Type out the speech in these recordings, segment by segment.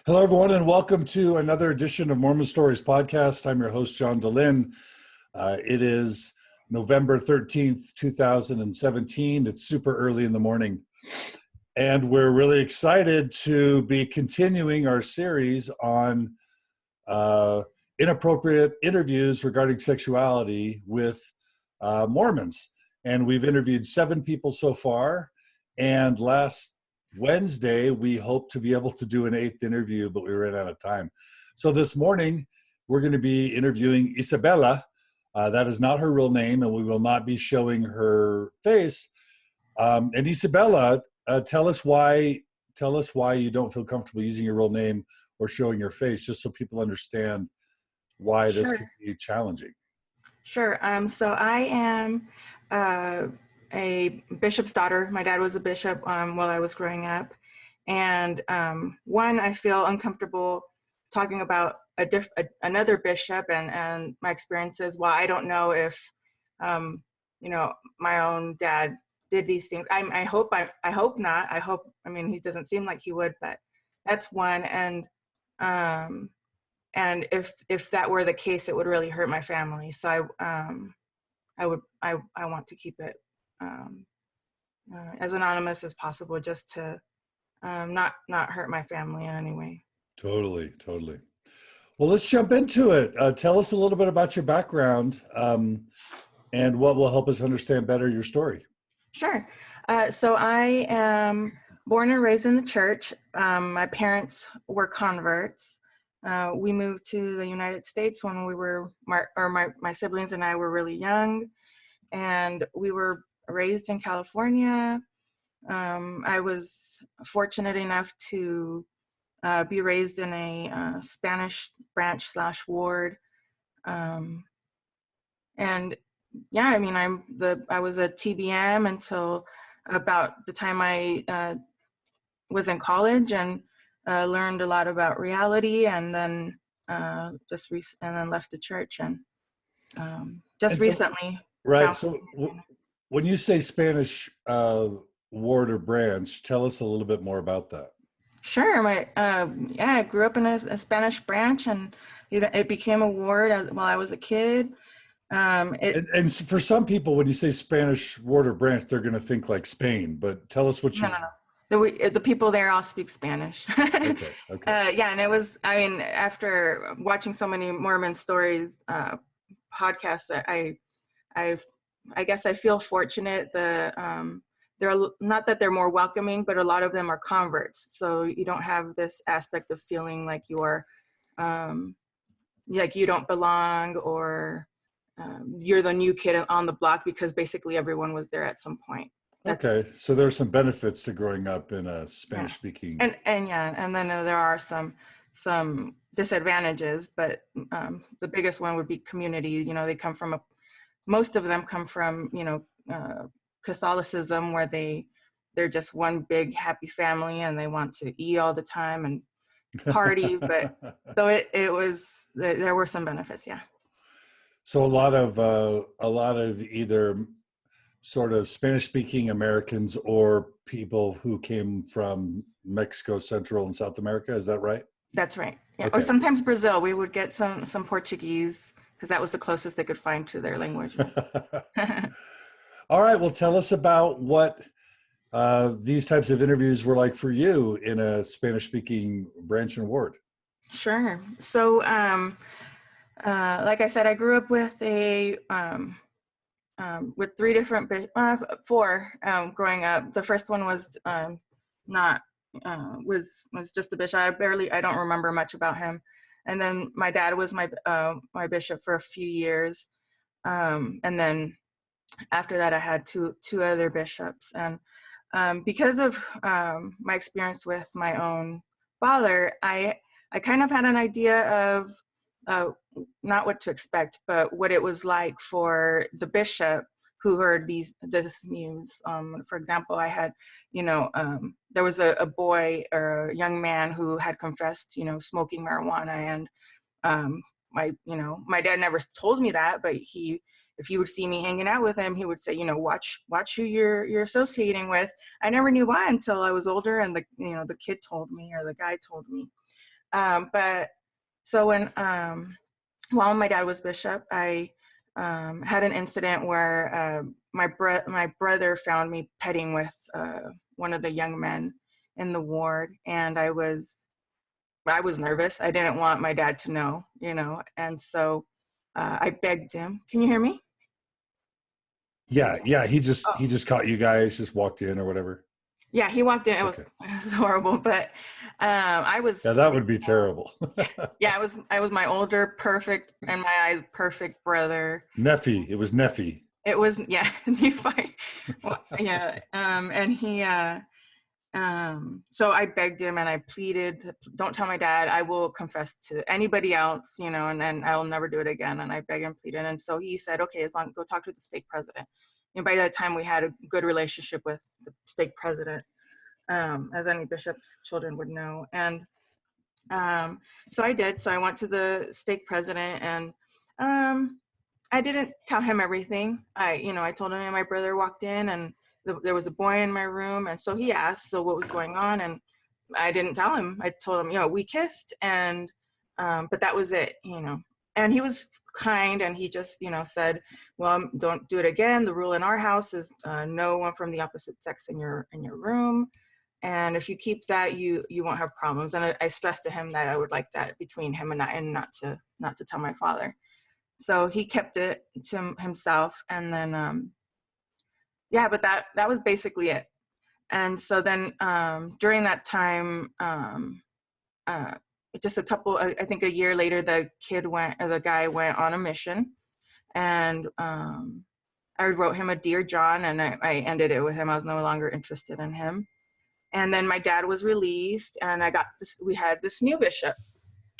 Hello, everyone, and welcome to another edition of Mormon Stories Podcast. I'm your host, John DeLynn. It is November 13th, 2017. It's super early in the morning, and we're really excited to be continuing our series on inappropriate interviews regarding sexuality with Mormons. And we've interviewed 7 people so far, and last Wednesday, we hope to be able to do an 8th interview, but we ran out of time. So this morning, we're going to be interviewing Isabela. That is not her real name, and we will not be showing her face. And Isabela, tell us why you don't feel comfortable using your real name or showing your face, just so people understand why this can be challenging. Sure. So I am a bishop's daughter. My dad was a bishop while I was growing up. And I feel uncomfortable talking about another bishop and my experiences. While I don't know if, my own dad did these things. I hope not. He doesn't seem like he would, but that's one. And if that were the case, it would really hurt my family. So I want to keep it as anonymous as possible, just to not hurt my family in any way. Totally. Well, let's jump into it. Tell us a little bit about your background and what will help us understand better your story. Sure. So I am born and raised in the church. My parents were converts. We moved to the United States when we were, my siblings and I were really young, and we were raised in California. I was fortunate enough to be raised in a Spanish branch / ward. I was a TBM until about the time I was in college, and learned a lot about reality, and then left the church, and recently. Right. So when you say Spanish ward or branch, tell us a little bit more about that. Sure. I grew up in a Spanish branch, and it became a ward while I was a kid. And for some people, when you say Spanish ward or branch, they're going to think like Spain, but tell us what you... No. The people there all speak Spanish. Okay. And it was, after watching so many Mormon stories podcasts, I guess I feel fortunate. They're not that they're more welcoming, but a lot of them are converts. So you don't have this aspect of feeling like you are, like you don't belong, or you're the new kid on the block, because basically everyone was there at some point. Okay, so there's some benefits to growing up in a Spanish-speaking. And then there are some disadvantages, but the biggest one would be community. Most of them come from Catholicism, where they're just one big happy family, and they want to eat all the time and party. But so there were some benefits, yeah. So a lot of either sort of Spanish-speaking Americans or people who came from Mexico, Central and South America. Is that right? That's right. Yeah. Okay. Or sometimes Brazil. We would get some Portuguese, because that was the closest they could find to their language. All right. Well, tell us about what these types of interviews were like for you in a Spanish-speaking branch and ward. Sure. So, like I said, I grew up with with 3 different, 4 growing up. The first one was was just a bishop. I don't remember much about him. And then my dad was my bishop for a few years. And then after that, I had two other bishops. And because of my experience with my own father, I kind of had an idea of not what to expect, but what it was like for the bishop who heard this news. For example, I had, there was a boy or a young man who had confessed, smoking marijuana, and my dad never told me that, but if he would see me hanging out with him, he would say, watch who you're associating with. I never knew why until I was older, and the kid told me, or the guy told me. But so while my dad was bishop, I had an incident where my brother found me petting with one of the young men in the ward, and I was nervous. I didn't want my dad to know, and so I begged him. Can you hear me? Yeah, he Oh, just caught you guys, just walked in or whatever. yeah, he walked in. It was, Okay. it was horrible, but I was Yeah, that freaked would be out. terrible. Yeah, I was my older, perfect, in my eyes, perfect brother. Neffy. It was Neffy. It was, yeah, Nephi. Well, yeah, and he so I begged him and I pleaded, don't tell my dad, I will confess to anybody else, and then I'll never do it again. And I begged and pleaded. And so he said, okay, as long, go talk to the stake president. And by that time we had a good relationship with the stake president, as any bishop's children would know. And so I did. So I went to the stake president, and I didn't tell him everything. I told him my brother walked in, and there was a boy in my room. And so he asked, so what was going on? And I didn't tell him. I told him, we kissed, and, but that was it, and he was kind, and he just, said, well, don't do it again. The rule in our house is no one from the opposite sex in your room. And if you keep that, you won't have problems. And I stressed to him that I would like that between him and I, and not to tell my father. So he kept it to himself. And then, but that was basically it. And so then during that time, just I think a year later, the guy went on a mission, and I wrote him a Dear John, and I ended it with him. I was no longer interested in him. And then my dad was released, and we had this new bishop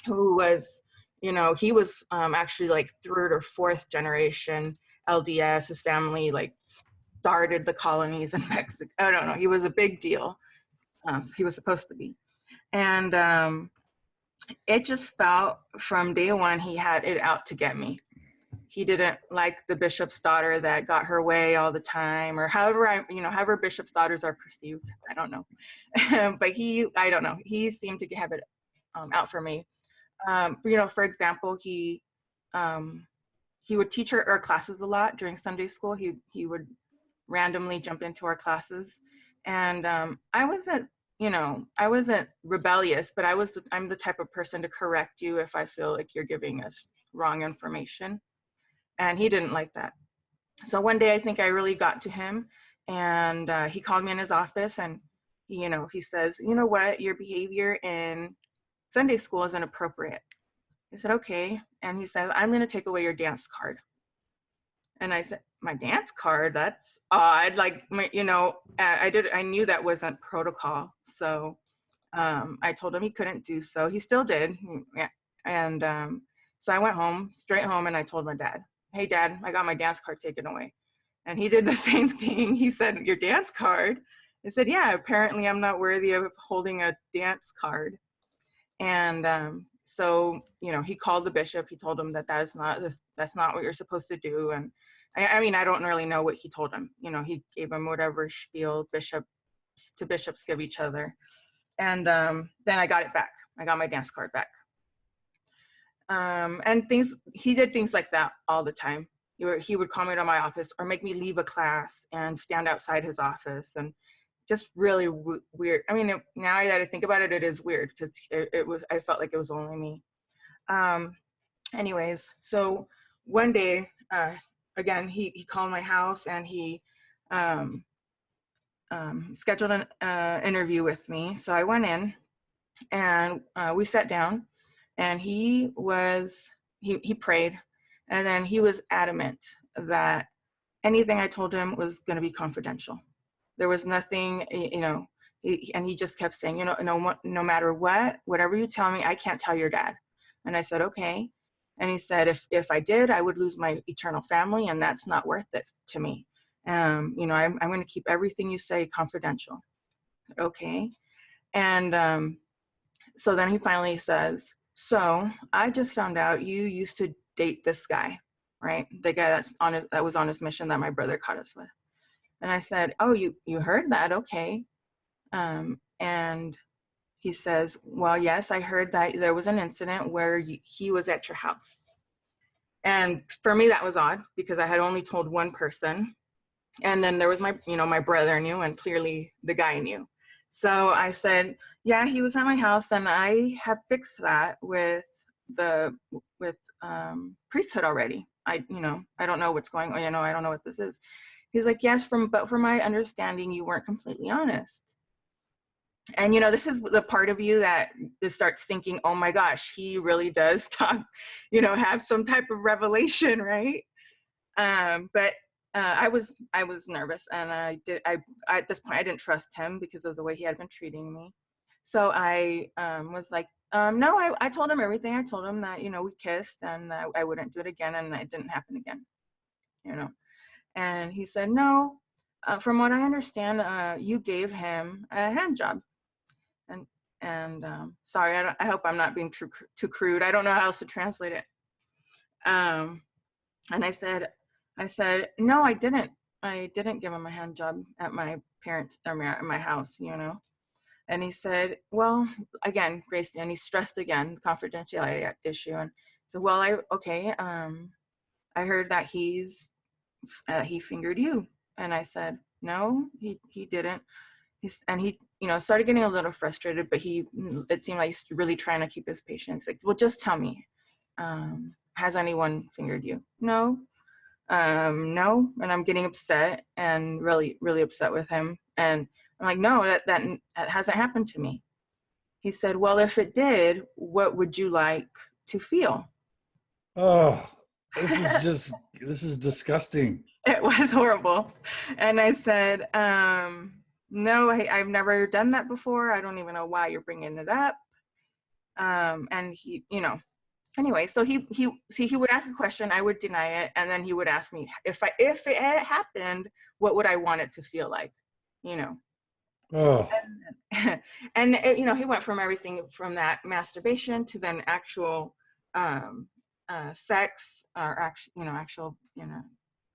who was, he was actually like third or fourth generation LDS. His family like started the colonies in Mexico. I don't know. He was a big deal. So he was supposed to be. And it just felt from day one, he had it out to get me. He didn't like the bishop's daughter that got her way all the time, or however bishop's daughters are perceived. I don't know. But I don't know. He seemed to have it out for me. For example, he would teach our classes a lot during Sunday school. He would randomly jump into our classes, and I wasn't rebellious, but I'm the type of person to correct you if I feel like you're giving us wrong information. And he didn't like that. So one day I think I really got to him, and he called me in his office, and he says, you know what, your behavior in Sunday school is inappropriate. I said, okay. And he says, I'm going to take away your dance card. And I said, my dance card? That's odd. Like, I knew that wasn't protocol. So I told him he couldn't do so. He still did. And so I went straight home, and I told my dad, hey, Dad, I got my dance card taken away. And he did the same thing. He said, your dance card? I said, yeah, apparently I'm not worthy of holding a dance card. And so, he called the bishop. He told him that's not what you're supposed to do. And I don't really know what he told him. He gave him whatever spiel bishops give each other. And then I got it back. I got my dance card back. And he did things like that all the time. He would call me to my office or make me leave a class and stand outside his office, and just really weird. I mean, now that I think about it, it is weird, because I felt like it was only me. Anyways, so one day, again, he called my house, and he scheduled an interview with me. So I went in, and we sat down, and he prayed, and then he was adamant that anything I told him was going to be confidential. There was nothing, and he just kept saying, no matter whatever you tell me, I can't tell your dad. And I said, okay. And he said, if I did, I would lose my eternal family, and that's not worth it to me. I'm going to keep everything you say confidential. Okay. And so then he finally says, so I just found out you used to date this guy, right? The guy that was on his mission that my brother caught us with. And I said, oh, you heard that? Okay. And he says, well, yes, I heard that there was an incident where he was at your house. And for me, that was odd because I had only told one person. And then there was my brother knew, and clearly the guy knew. So I said, yeah, he was at my house, and I have fixed that with priesthood already. I don't know what's going on. I don't know what this is. He's like, yes, but from my understanding, you weren't completely honest. And, this is the part of you that just starts thinking, oh my gosh, he really does talk, have some type of revelation, right? But I was nervous, and at this point, I didn't trust him because of the way he had been treating me. So I was like, no, I told him everything. I told him that, we kissed, and I wouldn't do it again, and it didn't happen again, And he said, no, from what I understand, you gave him a hand job. And sorry, I hope I'm not being too crude. I don't know how else to translate it. And I said, no, I didn't. I didn't give him a hand job at my parents' or at my house, And he said, well, again, Gracie, and he stressed again, confidentiality issue. And so, well, I heard that he fingered you. And I said, no, he didn't. He started getting a little frustrated, but it seemed like he's really trying to keep his patience. Like, well, just tell me, has anyone fingered you? No. No. And I'm getting upset and really, really upset with him. And I'm like, no, that hasn't happened to me. He said, well, if it did, what would you like to feel? Oh, this is disgusting. It was horrible. And I said, no, I've never done that before. I don't even know why you're bringing it up. And he, anyway, so he would ask a question, I would deny it, and then he would ask me if it had happened, what would I want it to feel like, Oh. And he went from everything from that masturbation to then actual sex, or actual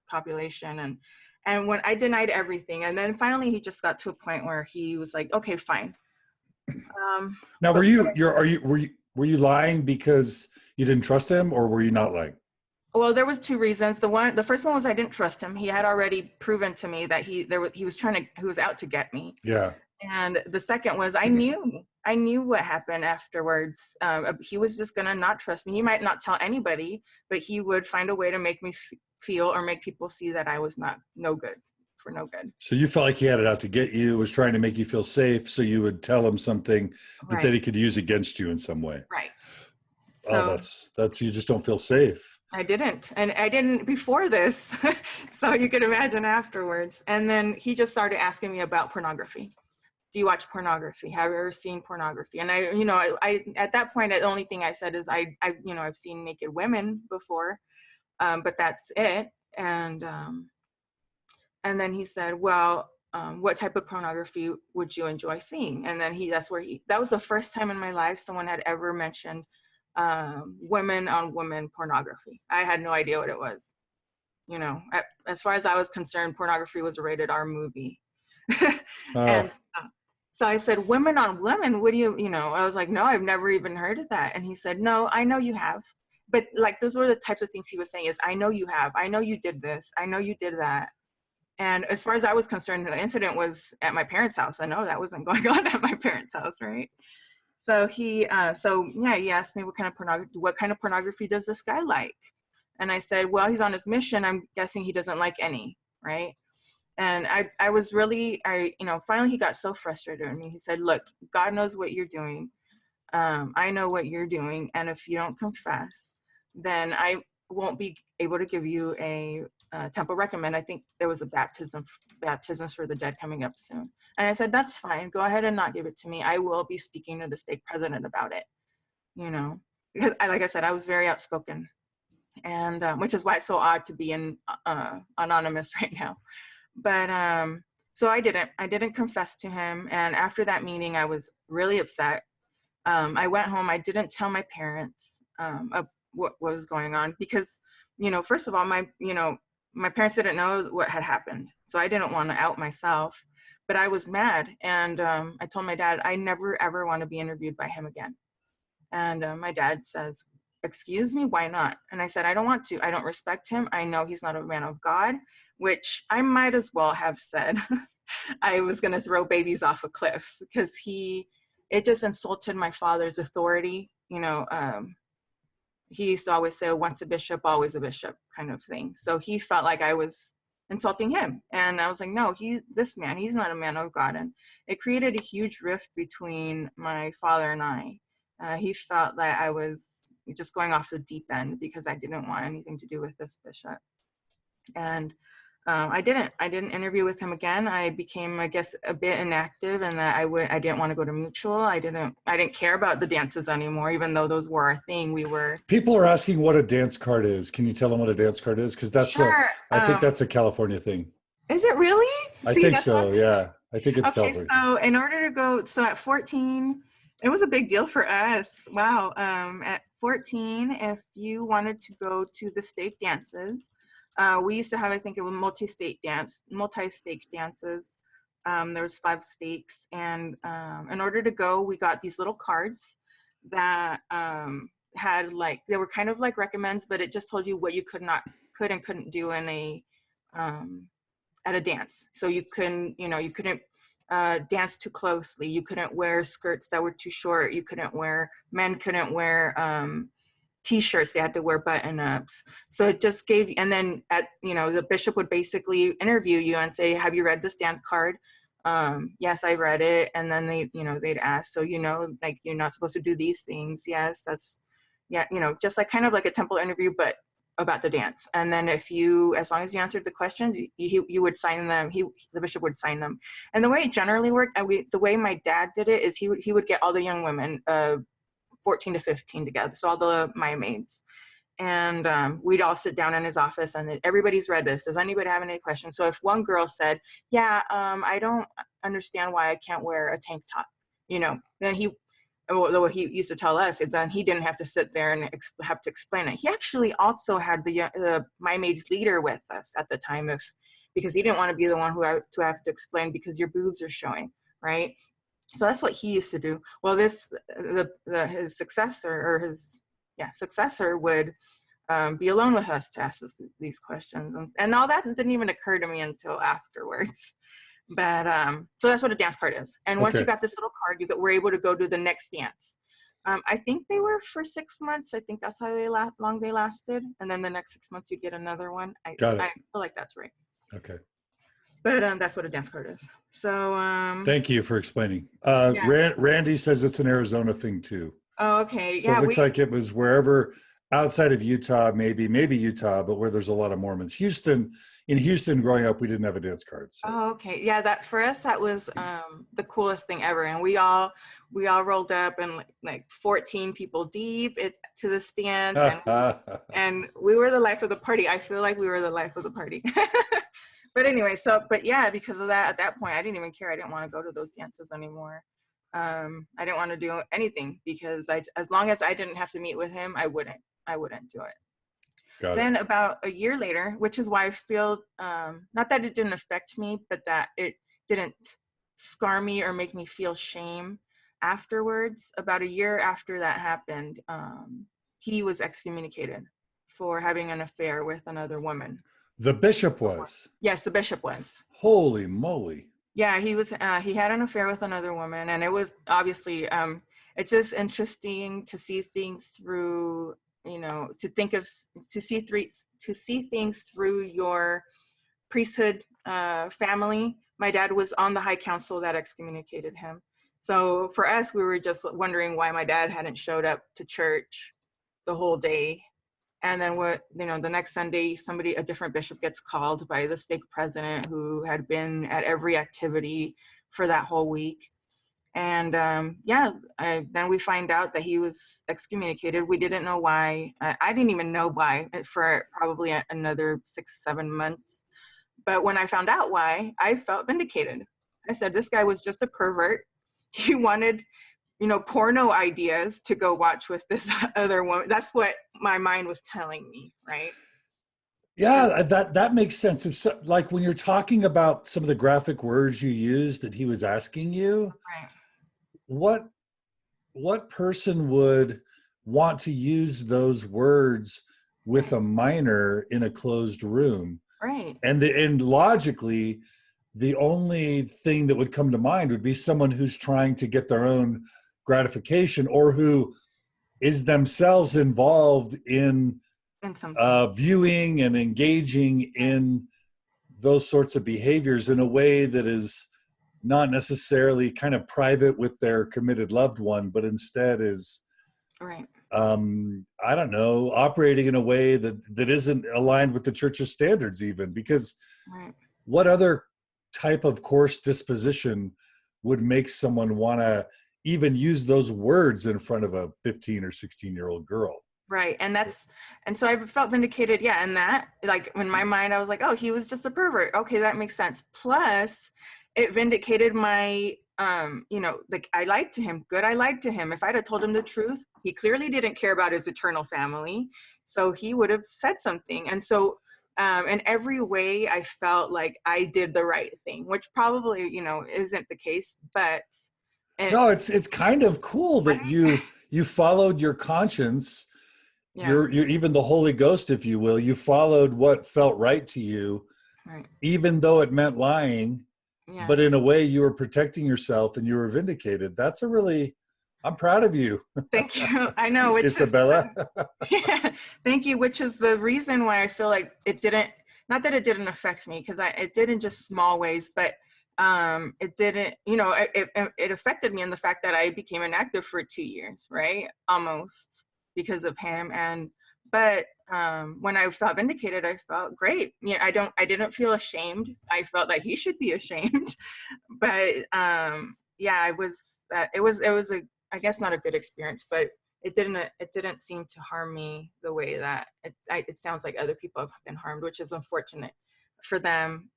copulation, and when I denied everything, and then finally he just got to a point where he was like, okay, fine. Now, were you lying because you didn't trust him, or were you not lying? Well, there was two reasons. The first one was I didn't trust him. He had already proven to me that he was out to get me. Yeah. And the second was I knew what happened afterwards. He was just gonna not trust me. He might not tell anybody, but he would find a way to make me feel or make people see that I was no good. So you felt like he had it out to get you, was trying to make you feel safe, so you would tell him something that then he could use against you in some way. Right. So, that's you just don't feel safe. I didn't. And I didn't before this. So you can imagine afterwards. And then he just started asking me about pornography. Do you watch pornography? Have you ever seen pornography? And I at that point, the only thing I said is I've seen naked women before, but that's it. And then he said, well, what type of pornography would you enjoy seeing? And then that was the first time in my life someone had ever mentioned women on women pornography. I had no idea what it was. As far as I was concerned, pornography was a rated R movie. And so I said, women on women, what do I was like, no, I've never even heard of that. And he said, no, I know you have. But like, those were the types of things he was saying is, I know you have. I know you did this. I know you did that. And as far as I was concerned, the incident was at my parents' house. I know that wasn't going on at my parents' house, right? So he asked me what kind of pornography does this guy like? And I said, well, he's on his mission. I'm guessing he doesn't like any, right? And I was really, finally he got so frustrated with me. He said, look, God knows what you're doing. I know what you're doing. And if you don't confess, then I won't be able to give you a temple recommend. I think there was a baptisms for the dead coming up soon. And I said, that's fine. Go ahead and not give it to me. I will be speaking to the stake president about it, because like I said, I was very outspoken, and which is why it's so odd to be anonymous right now. But so I didn't confess to him. And after that meeting, I was really upset. I went home. I didn't tell my parents of what was going on because, first of all, my parents didn't know what had happened. So I didn't want to out myself. but I was mad. And I told my dad, I never, ever want to be interviewed by him again. And my dad says, excuse me, why not? And I said, I don't want to. I don't respect him. I know he's not a man of God, which I might as well have said I was going to throw babies off a cliff, because it just insulted my father's authority. He used to always say, once a bishop, always a bishop, kind of thing. So he felt like I was insulting him. And I was like, no, this man, he's not a man of God. And it created a huge rift between my father and I. He felt that I was just going off the deep end because I didn't want anything to do with this bishop. And I didn't interview with him again. I became, I guess, a bit inactive, and that I didn't want to go to mutual. I didn't care about the dances anymore, even though those were our thing. People are asking what a dance card is. Can you tell them what a dance card is? Because sure. I think that's a California thing. Is it really? I think so. Yeah, I think it's California. So in order to go, so at 14, it was a big deal for us. Wow. At 14, if you wanted to go to the stake dances, we used to have, I think it was multi-stake dances. There was 5 stakes, and in order to go, we got these little cards that had, like, they were kind of like recommends, but it just told you what you could and couldn't do in at a dance. So you couldn't dance too closely. You couldn't wear skirts that were too short. Men couldn't wear t-shirts. They had to wear button-ups. So it just gave, and then the bishop would basically interview you and say, have you read this dance card? Yes, I read it. And then they'd ask, so like, you're not supposed to do these things. Yes, that's, yeah, just like kind of like a temple interview, but about the dance. And then as long as you answered the questions, you would sign them. The bishop would sign them. And the way it generally worked, the way my dad did it is he would get all the young women, 14 to 15 together, so all my maids, and we'd all sit down in his office, and everybody's read this. Does anybody have any questions? So if one girl said, yeah, I don't understand why I can't wear a tank top, then he used to tell us, then he didn't have to sit there and have to explain it. He actually also had the my maid's leader with us at the time, because he didn't want to be the one who had to have to explain because your boobs are showing, right? So that's what he used to do. Well, his successor would be alone with us to ask us these questions, and all that didn't even occur to me until afterwards. But so that's what a dance card is. And once you got this little card, were able to go to the next dance. I think they were for 6 months. I think that's how long they lasted. And then the next 6 months you get another one. I feel like that's right. Okay. But that's what a dance card is. So thank you for explaining. Randy says it's an Arizona thing too. Oh, okay. So it looks like it was wherever outside of Utah, maybe Utah, but where there's a lot of Mormons. In Houston, growing up, we didn't have a dance card. So. Oh, okay. Yeah, that for us, that was the coolest thing ever. And we all rolled up, and like 14 people deep to the stands, and we were the life of the party. I feel like we were the life of the party. But anyway, but yeah, because of that, at that point, I didn't even care. I didn't want to go to those dances anymore. I didn't want to do anything, because as long as I didn't have to meet with him, I wouldn't do it. Then about a year later, which is why I feel, not that it didn't affect me, but that it didn't scar me or make me feel shame afterwards. About a year after that happened, he was excommunicated for having an affair with another woman. The bishop was? Yes, the bishop was. Holy moly. Yeah, he had an affair with another woman, and it was obviously, it's just interesting to see things through, to see things through your priesthood family. My dad was on the high council that excommunicated him. So for us, we were just wondering why my dad hadn't showed up to church the whole day. And then the next Sunday, a different bishop gets called by the stake president, who had been at every activity for that whole week. And then we find out that he was excommunicated. We didn't know why. I didn't even know why for probably another 6-7 months. But when I found out why, I felt vindicated. I said, this guy was just a pervert. He wanted, porno ideas to go watch with this other woman. That's what my mind was telling me, right? Yeah, that makes sense. If so, like when you're talking about some of the graphic words you use that he was asking you, Right, what what person would want to use those words with right, a minor in a closed room? right, And logically, the only thing that would come to mind would be someone who's trying to get their own gratification or who is themselves involved in and something. viewing and engaging Right, in those sorts of behaviors in a way that is not necessarily kind of private with their committed loved one, but instead is, right, I don't know, operating in a way that isn't aligned with the church's standards, even. Because right. what other type of coarse disposition would make someone want to even use those words in front of a 15 or 16-year-old girl? Right. And so I felt vindicated. Yeah. And that, like, in my mind, I was like, oh, he was just a pervert. Okay. That makes sense. Plus, it vindicated my, like, I lied to him. Good. I lied to him. If I'd have told him the truth, he clearly didn't care about his eternal family. So he would have said something. And so, in every way, I felt like I did the right thing, which probably, isn't the case, but, and, No, it's kind of cool that right. you followed your conscience, Yeah. you're even the Holy Ghost, if you will. You followed what felt right to you, Right. even though it meant lying, Yeah. but in a way you were protecting yourself and you were vindicated. That's a really, I'm proud of you, Thank you. I know, which is Isabella. yeah, thank you, which is the reason why I feel like it didn't, not that it didn't affect me, because it did in just small ways, but it didn't, it affected me in the fact that I became inactive for 2 years, right? Almost, because of him. But when I felt vindicated, I felt great. I didn't feel ashamed. I felt like he should be ashamed. But yeah, it was a, I guess, not a good experience, but it didn't seem to harm me the way that it sounds like other people have been harmed, which is unfortunate for them,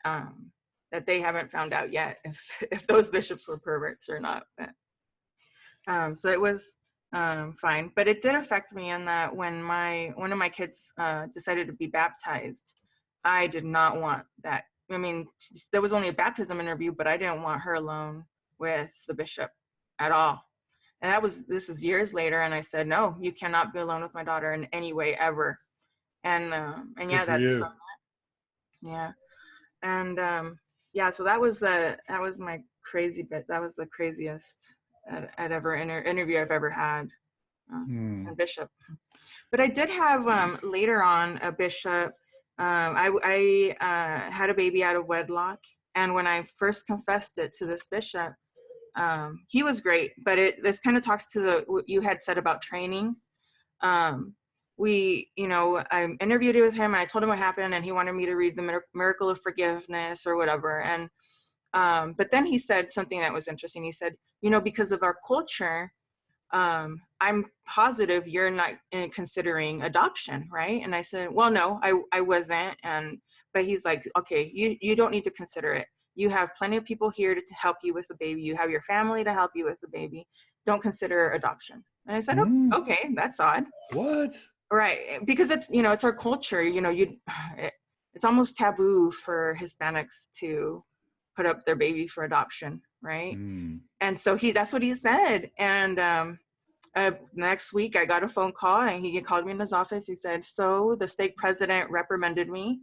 that they haven't found out yet if if those bishops were perverts or not. But so it was fine, but it did affect me in that when my one of my kids decided to be baptized, I did not want that. I mean, there was only a baptism interview, but I didn't want her alone with the bishop at all. And this is years later, and I said, no, you cannot be alone with my daughter in any way ever. And Good yeah, for that's you. from, yeah. And yeah, so that was my crazy bit. That was the craziest I'd ever interview I've ever had, Hmm. a bishop. But I did have later on a bishop. I had a baby out of wedlock, and when I first confessed it to this bishop, he was great. But this kind of talks to what you had said about training. Um, I interviewed with him, and I told him what happened, and he wanted me to read the Miracle of Forgiveness or whatever. And but then he said something that was interesting. He said, because of our culture, I'm positive you're not considering adoption, right? And I said, well, no, I wasn't. But he's like, okay, you don't need to consider it. You have plenty of people here to help you with the baby. You have your family to help you with the baby. Don't consider adoption. And I said, Hmm. oh, okay, that's odd. What? Right. Because it's our culture, it's almost taboo for Hispanics to put up their baby for adoption, right? Hmm. And so that's what he said. And next week I got a phone call, and he called me in his office. He said, so the stake president reprimanded me.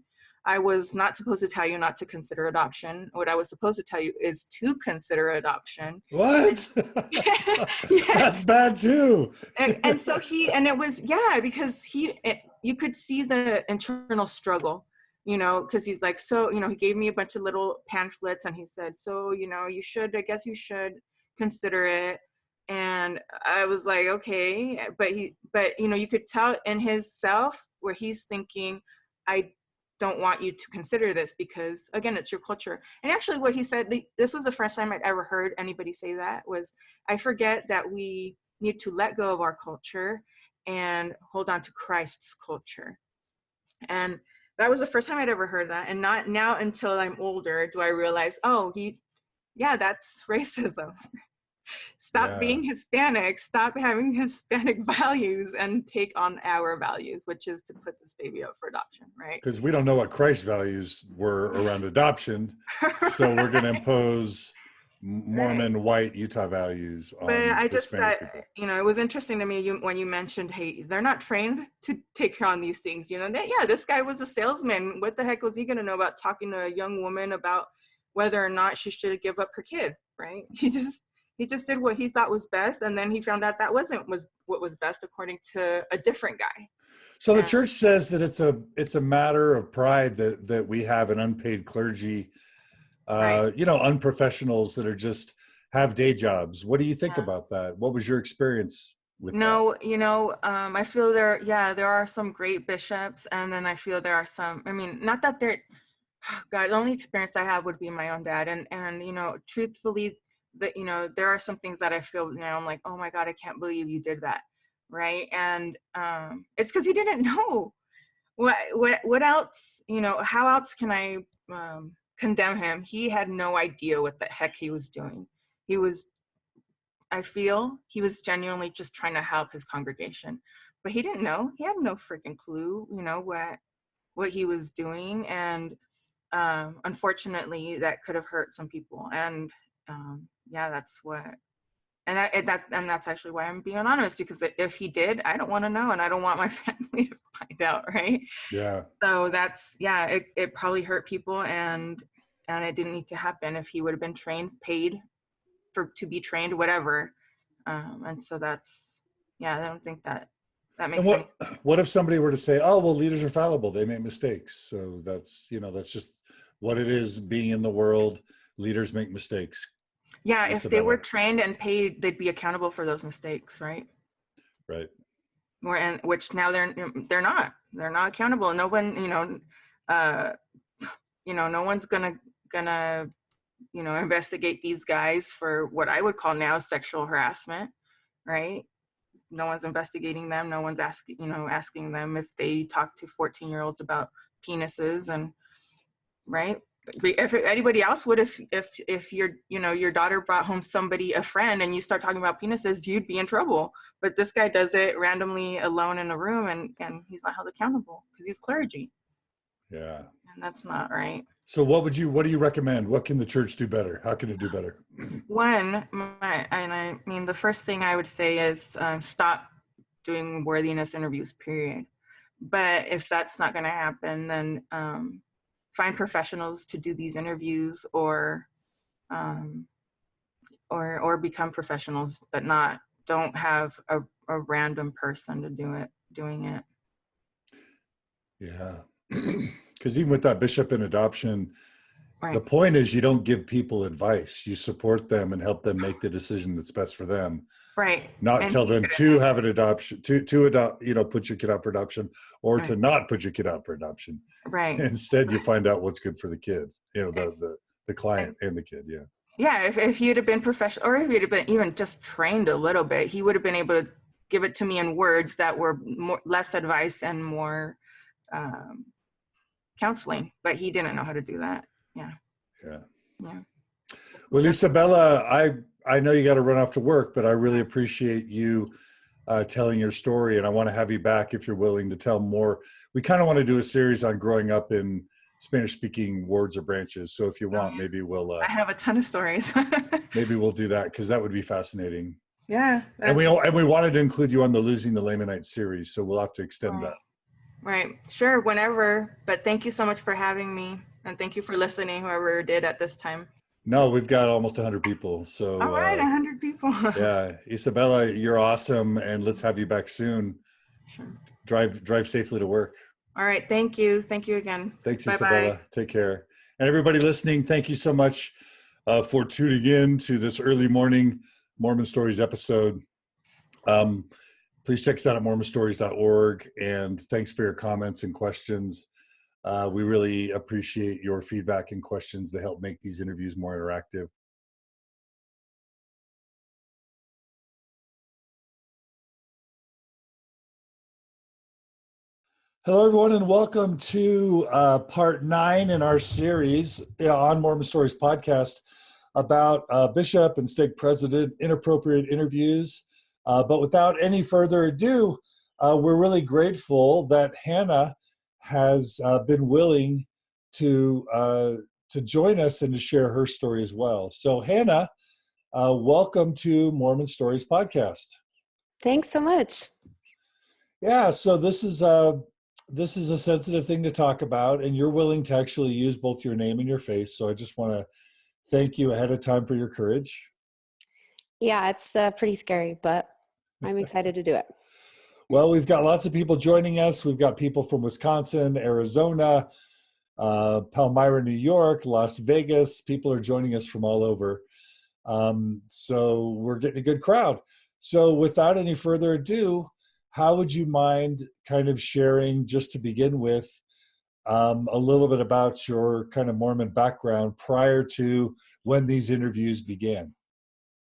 I was not supposed to tell you not to consider adoption. What I was supposed to tell you is to consider adoption. What? Yeah. That's bad too. And so and it was, yeah, because you could see the internal struggle, because he's like, so, he gave me a bunch of little pamphlets, and he said, so, I guess you should consider it. And I was like, okay, but you could tell in his self where he's thinking, I don't want you to consider this because, again, it's your culture. And actually what he said, this was the first time I'd ever heard anybody say that, was, I forget that we need to let go of our culture and hold on to Christ's culture. And that was the first time I'd ever heard that. And not now until I'm older do I realize, oh, yeah, that's racism. Stop being Hispanic, stop having Hispanic values, and take on our values, which is to put this baby up for adoption, right? Because we don't know what Christ's values were around adoption. So we're going to impose Mormon, white Utah values But on I just Hispanic thought, people. it was interesting to me when you mentioned, hey, they're not trained to take on these things. This guy was a salesman. What the heck was he going to know about talking to a young woman about whether or not she should give up her kid, right? He just did what he thought was best, and then he found out that wasn't what was best according to a different guy. So the church says that it's a matter of pride that we have an unpaid clergy, unprofessionals that are just have day jobs. What do you think about that? What was your experience with that? I feel there are some great bishops, and then I feel there are some, not that they're, God, the only experience I have would be my own dad. And truthfully, there are some things that I feel now, I'm like, oh my God, I can't believe you did that. Right. And it's because he didn't know what else, how else can I condemn him? He had no idea what the heck he was doing. I feel he was genuinely just trying to help his congregation, but he didn't know. He had no freaking clue, what he was doing. And unfortunately, that could have hurt some people. And that's what. And that's actually why I'm being anonymous, because if he did, I don't want to know, and I don't want my family to find out, right? Yeah. So it probably hurt people, and it didn't need to happen. If he would have been trained, paid to be trained, whatever. And so I don't think that makes sense. What if somebody were to say, oh, well, leaders are fallible, they make mistakes. So that's just what it is being in the world. Leaders make mistakes. Yeah, if they were trained and paid, they'd be accountable for those mistakes, right? Right. Which now they're not. They're not accountable. No one, no one's gonna investigate these guys for what I would call now sexual harassment, right? No one's investigating them. No one's asking them if they talk to 14-year-olds about penises, and right. If anybody else would, if your daughter brought home a friend, and you start talking about penises, you'd be in trouble. But this guy does it randomly alone in a room, and he's not held accountable because he's clergy. Yeah. And that's not right. So what do you recommend? What can the church do better? How can it do better? The first thing I would say is stop doing worthiness interviews, period. But if that's not going to happen, then find professionals to do these interviews, or become professionals, but don't have a random person doing it. Yeah. Because even with that bishop in adoption, right. The point is you don't give people advice. You support them and help them make the decision that's best for them. Right. Not tell them to have an adoption, to adopt, put your kid out for adoption, or to not put your kid out for adoption. Right. Instead, you find out what's good for the kid, the client and the kid. Yeah. Yeah. If you'd have been professional, or if you'd have been even just trained a little bit, he would have been able to give it to me in words that were less advice and more counseling, but he didn't know how to do that. Yeah. Well, Isabela, I know you got to run off to work, but I really appreciate you telling your story, and I want to have you back if you're willing to tell more. We kind of want to do a series on growing up in Spanish-speaking wards or branches. So if you want, maybe we'll. I have a ton of stories. Maybe we'll do that, because that would be fascinating. Yeah. And we wanted to include you on the Losing the Lamanites series, so we'll have to extend that. Right. Sure. Whenever. But thank you so much for having me. And thank you for listening, whoever did at this time. No, we've got almost 100 people. So all right, 100 people. Yeah. Isabela, you're awesome. And let's have you back soon. Sure. Drive safely to work. All right. Thank you. Thank you again. Thanks, Isabela. Take care. And everybody listening, thank you so much for tuning in to this early morning Mormon Stories episode. Please check us out at mormonstories.org. And thanks for your comments and questions. We really appreciate your feedback and questions that help make these interviews more interactive. Hello, everyone, and welcome to part 9 in our series on Mormon Stories podcast. about Bishop and Stake President Inappropriate interviews. But without any further ado, we're really grateful that Hannah has been willing to join us and to share her story as well. So Hannah, welcome to Mormon Stories Podcast. Thanks so much. Yeah, so this is a sensitive thing to talk about, and you're willing to actually use both your name and your face. So I just want to thank you ahead of time for your courage. Yeah, it's pretty scary, but I'm excited to do it. Well, we've got lots of people joining us. We've got people from Wisconsin, Arizona, Palmyra, New York, Las Vegas. People are joining us from all over. So we're getting a good crowd. So without any further ado, how would you mind kind of sharing, just to begin with, a little bit about your kind of Mormon background prior to when these interviews began?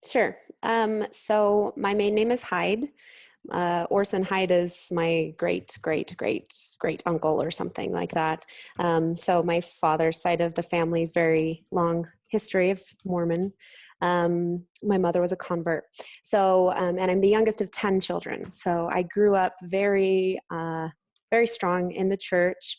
Sure. So my main name is Hyde. Orson Hyde is my great uncle or something like that. So my father's side of the family, very long history of Mormon. My mother was a convert. So, and I'm the youngest of 10 children. So I grew up very strong in the church.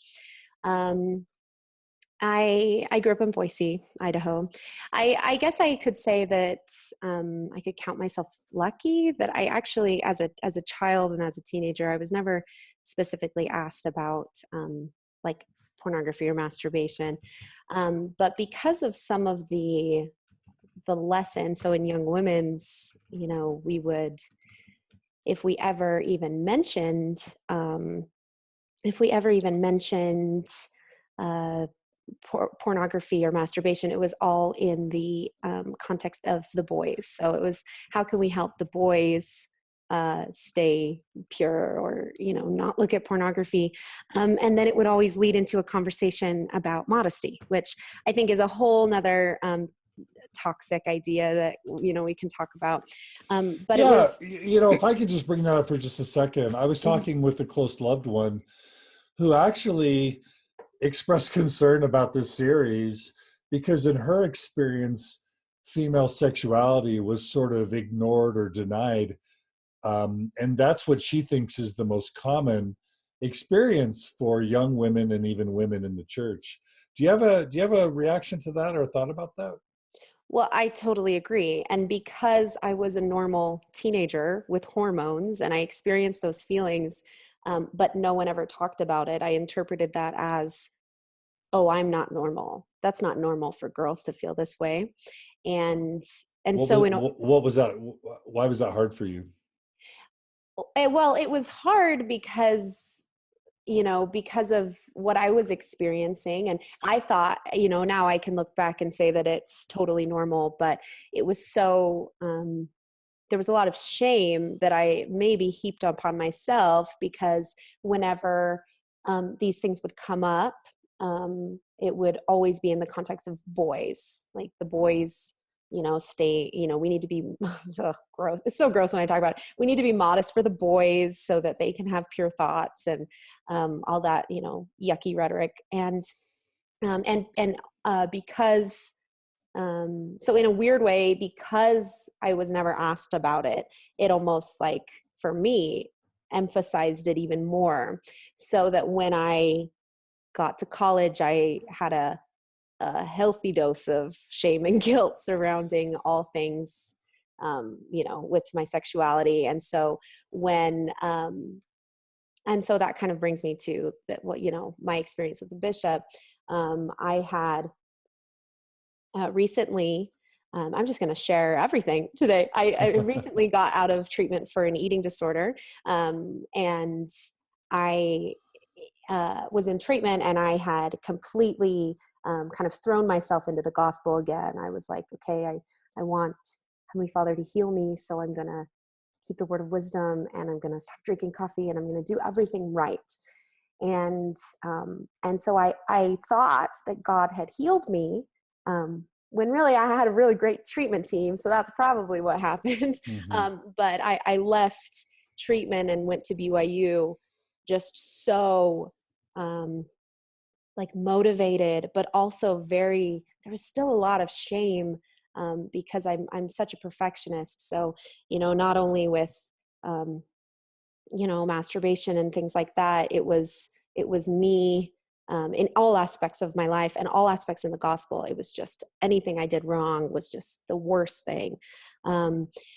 I grew up in Boise, Idaho. I guess I could say that I could count myself lucky that I actually, as a child and as a teenager, I was never specifically asked about like pornography or masturbation. But because of some of the lessons, so in young women's, we would, if we ever even mentioned pornography or masturbation, it was all in the context of the boys. So it was, how can we help the boys stay pure, or not look at pornography, and then it would always lead into a conversation about modesty, which I think is a whole nother toxic idea that we can talk about. But yeah, it was, if I could just bring that up for just a second. I was talking with a close loved one who actually expressed concern about this series because in her experience, female sexuality was sort of ignored or denied. And that's what she thinks is the most common experience for young women and even women in the church. Do you have a reaction to that or a thought about that? well, I totally agree. And because I was a normal teenager with hormones and I experienced those feelings, but no one ever talked about it, I interpreted that as, oh, I'm not normal. That's not normal for girls to feel this way. And what was that? Why was that hard for you? well, it was hard because of what I was experiencing. And I thought, now I can look back and say that it's totally normal, but it was so, there was a lot of shame that I maybe heaped upon myself, because whenever these things would come up, it would always be in the context of boys, like the boys, stay, we need to be ugh, gross. It's so gross when I talk about it. We need to be modest for the boys so that they can have pure thoughts and all that, yucky rhetoric. And because, so in a weird way, because I was never asked about it, it almost, like, for me, emphasized it even more, so that when I got to college, I had a healthy dose of shame and guilt surrounding all things, with my sexuality. And so so that kind of brings me to that, my experience with the bishop. I had recently, I'm just going to share everything today. I recently got out of treatment for an eating disorder. And I was in treatment, and I had completely kind of thrown myself into the gospel again. I was like, okay, I want Heavenly Father to heal me, so I'm going to keep the word of wisdom, and I'm going to stop drinking coffee, and I'm going to do everything right. And so I thought that God had healed me, when really I had a really great treatment team. So that's probably what happened. Mm-hmm. But I left treatment and went to BYU just so like motivated, but also there was still a lot of shame because I'm such a perfectionist. So, not only with, masturbation and things like that, it was me, in all aspects of my life and all aspects in the gospel. It was just anything I did wrong was just the worst thing.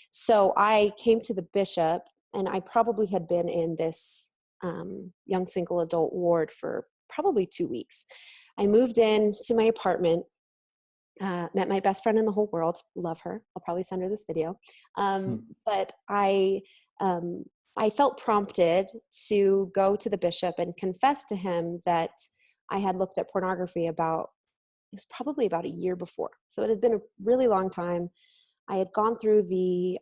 So I came to the bishop, and I probably had been in this young single adult ward for probably 2 weeks. I moved in to my apartment, met my best friend in the whole world. Love her. I'll probably send her this video. But I felt prompted to go to the bishop and confess to him that I had looked at pornography it was probably about a year before. So it had been a really long time. I had gone through the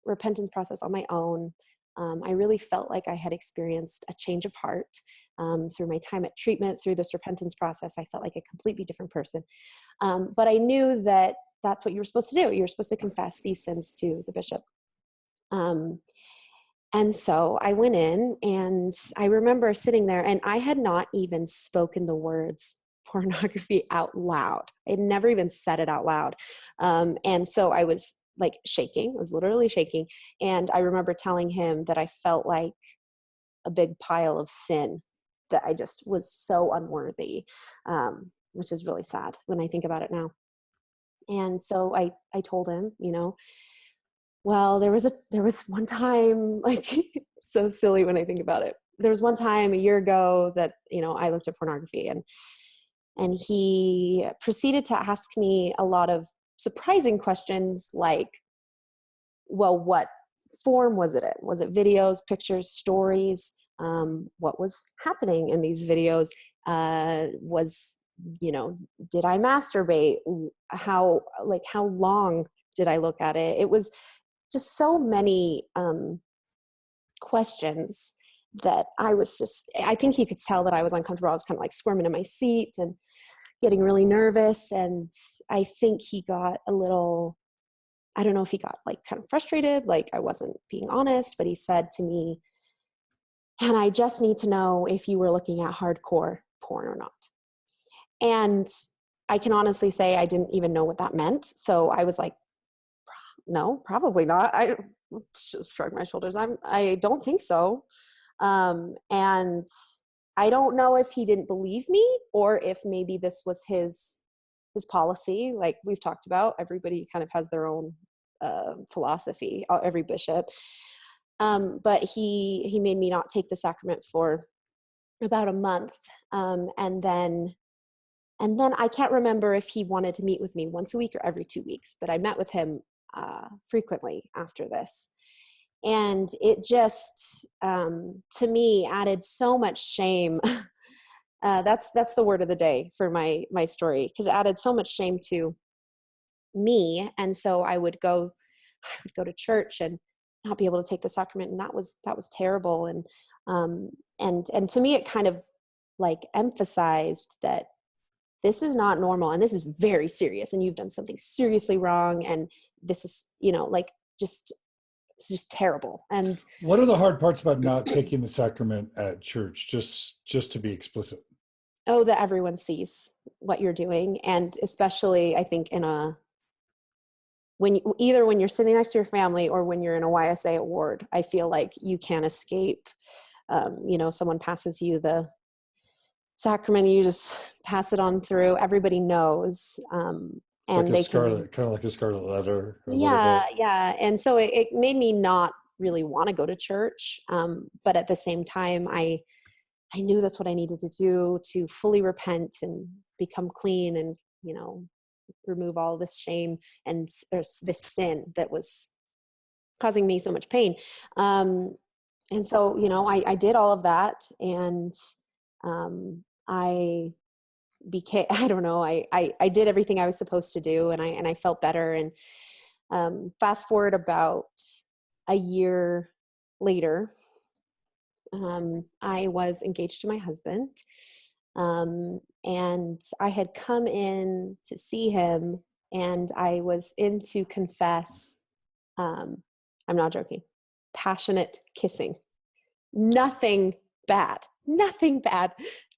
repentance process on my own. I really felt like I had experienced a change of heart through my time at treatment, through this repentance process. I felt like a completely different person. But I knew that that's what you were supposed to do. You were supposed to confess these sins to the bishop. And so I went in, and I remember sitting there, and I had not even spoken the words pornography out loud. I had never even said it out loud. And so I was like shaking, I was literally shaking. And I remember telling him that I felt like a big pile of sin, that I just was so unworthy, which is really sad when I think about it now. And so I told him, well, there was one time, like, so silly when I think about it. There was one time a year ago that, I looked at pornography, and he proceeded to ask me a lot of surprising questions like, well, what form was it in? Was it videos, pictures, stories? What was happening in these videos? Did I masturbate? How long did I look at it? It was just so many questions that I think he could tell that I was uncomfortable. I was kind of like squirming in my seat and getting really nervous. And I think he got a little, I don't know if he got like kind of frustrated, like I wasn't being honest, but he said to me, "And I just need to know if you were looking at hardcore porn or not." And I can honestly say I didn't even know what that meant. So I was like, no, probably not. I just shrugged my shoulders. I don't think so. And I don't know if he didn't believe me, or if maybe this was his policy. Like we've talked about, everybody kind of has their own philosophy, every bishop. But he made me not take the sacrament for about a month. And then I can't remember if he wanted to meet with me once a week or every 2 weeks, but I met with him frequently after this. And it just, to me, added so much shame. That's the word of the day for my story, because it added so much shame to me. And so I would go to church and not be able to take the sacrament, and that was terrible. And to me, it kind of like emphasized that this is not normal, and this is very serious, and you've done something seriously wrong, and this is, it's just terrible. And what are the hard parts about not taking the sacrament at church? Just to be explicit. Oh, that everyone sees what you're doing. And especially I think when you're sitting next to your family or when you're in a YSA ward, I feel like you can't escape. Someone passes you the sacrament, you just pass it on through. Everybody knows. It's and like kind of like a scarlet letter. Yeah. And so it made me not really want to go to church. But at the same time, I knew that's what I needed to do to fully repent and become clean and, remove all this shame and this sin that was causing me so much pain. And so, I did all of that, and I became, I don't know, I did everything I was supposed to do, and I felt better. And fast forward about a year later, I was engaged to my husband, and I had come in to see him, and I was in to confess, I'm not joking, passionate kissing. Nothing bad,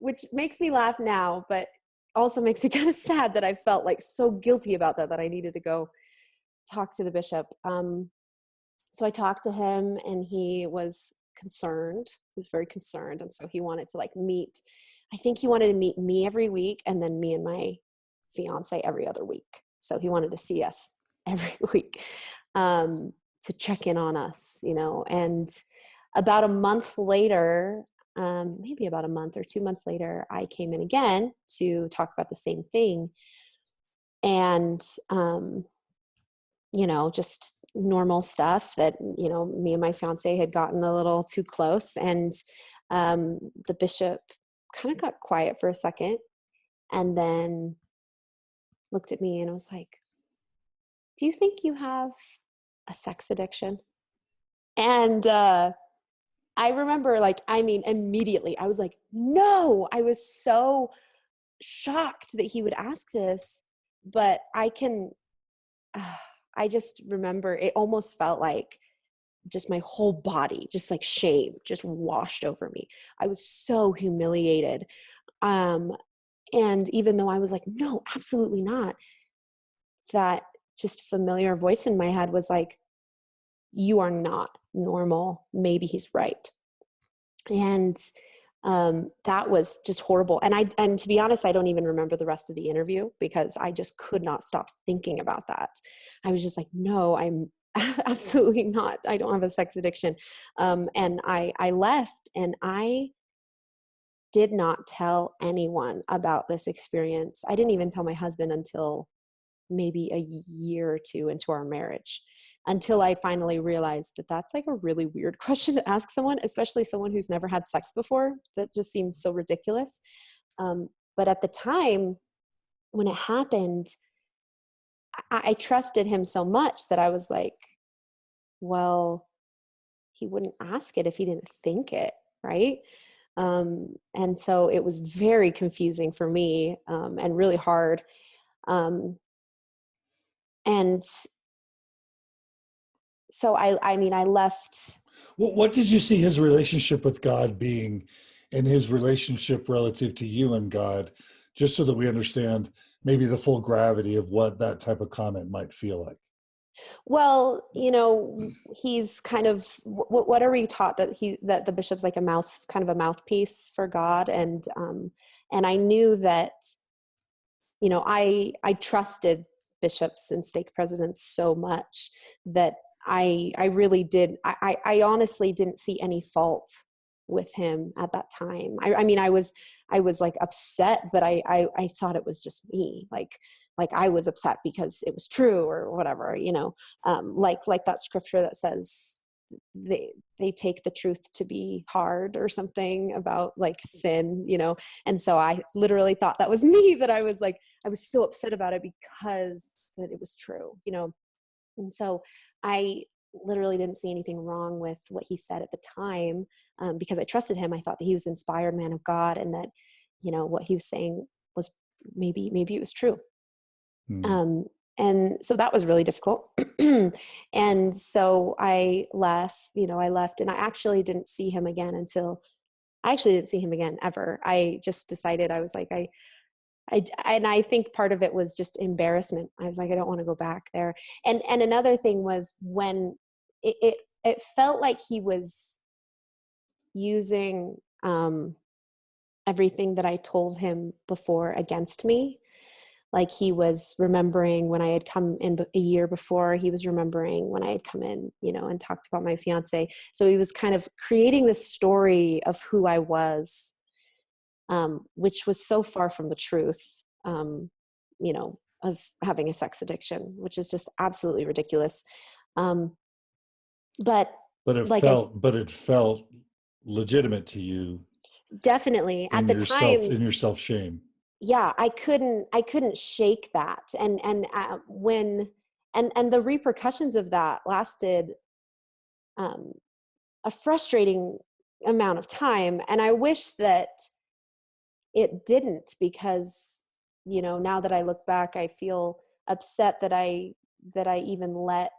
which makes me laugh now, but also makes me kind of sad that I felt like so guilty about that I needed to go talk to the bishop. So I talked to him, and he was concerned. He was very concerned. And so he wanted to like meet, I think he wanted to meet me every week, and then me and my fiance every other week. So he wanted to see us every week, to check in on us, you know. And about a month later, maybe about a month or 2 months later, I came in again to talk about the same thing. And, you know, just normal stuff that, you know, me and my fiance had gotten a little too close. And the bishop kind of got quiet for a second, and then looked at me and was like, "Do you think you have a sex addiction?" And I remember, like, I mean, immediately I was like, no. I was so shocked that he would ask this, but I just remember it almost felt like just my whole body, just like shame, just washed over me. I was so humiliated. And even though I was like, no, absolutely not, that just familiar voice in my head was like, you are not normal. Maybe he's right. And that was just horrible. And to be honest, I don't even remember the rest of the interview because I just could not stop thinking about that. I was just like, no, I'm absolutely not. I don't have a sex addiction. And I left, and I did not tell anyone about this experience. I didn't even tell my husband until maybe a year or two into our marriage, until I finally realized that that's like a really weird question to ask someone, especially someone who's never had sex before. That just seems so ridiculous. But at the time when it happened, I trusted him so much that I was like, well, he wouldn't ask it if he didn't think it, right? And so it was very confusing for me, and really hard. And so I mean, I left. What did you see his relationship with God being, and his relationship relative to you and God, just so that we understand maybe the full gravity of what that type of comment might feel like? Well, you know, he's kind of, what are we taught, that the bishop's like kind of a mouthpiece for God. And I knew that, you know, I trusted bishops and stake presidents so much that I really did. I honestly didn't see any fault with him at that time. I mean, I was like upset, but I thought it was just me. Like I was upset because it was true or whatever, you know, like that scripture that says they take the truth to be hard or something about like sin, you know. And so I literally thought that was me, that I was so upset about it because that it was true, you know. And so I literally didn't see anything wrong with what he said at the time, because I trusted him. I thought that he was an inspired man of God, and that, you know, what he was saying was maybe it was true. Mm. And so that was really difficult. And so I left, and I actually didn't see him again ever. I just decided, I was like, and I think part of it was just embarrassment. I was like, I don't want to go back there. And another thing was when it felt like he was using everything that I told him before against me. Like he was remembering when I had come in a year before, he was remembering when I had come in, you know, and talked about my fiance. So he was kind of creating this story of who I was, which was so far from the truth, you know, of having a sex addiction, which is just absolutely ridiculous. But it felt legitimate to you. Definitely at the time, in your self shame. Yeah, I couldn't shake that. And the repercussions of that lasted a frustrating amount of time. And I wish that it didn't, because, you know, now that I look back, I feel upset that I even let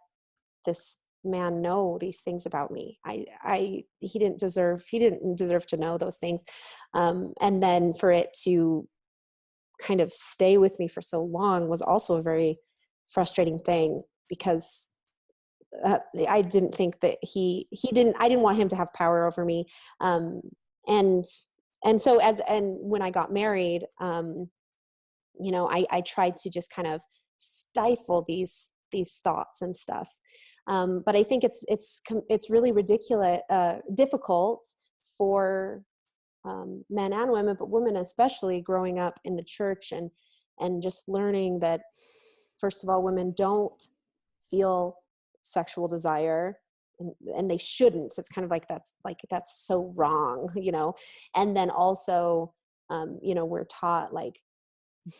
this man know these things about me. He didn't deserve to know those things. And then for it to kind of stay with me for so long was also a very frustrating thing, because I didn't think that I didn't want him to have power over me. And so when I got married, I tried to just kind of stifle these thoughts and stuff. But I think it's really ridiculous, difficult for men and women, but women especially, growing up in the church and just learning that, first of all, women don't feel sexual desire, and they shouldn't. It's kind of like that's so wrong, and then also, we're taught, like,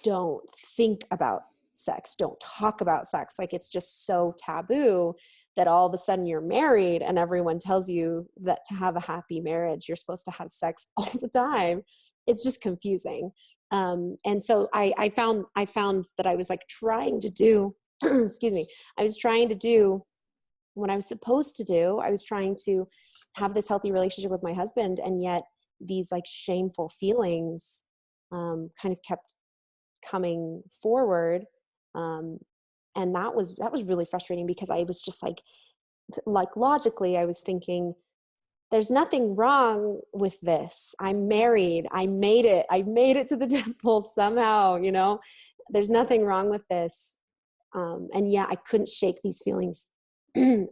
don't think about sex, don't talk about sex. Like, it's just so taboo that all of a sudden you're married and everyone tells you that to have a happy marriage, you're supposed to have sex all the time. It's just confusing. And so I found that I was like trying to do, excuse me, I was trying to do what I was supposed to do. I was trying to have this healthy relationship with my husband, and yet these like shameful feelings kind of kept coming forward. And that was really frustrating, because I was just like logically, I was thinking, there's nothing wrong with this. I'm married. I made it to the temple somehow, there's nothing wrong with this. And yeah, I couldn't shake these feelings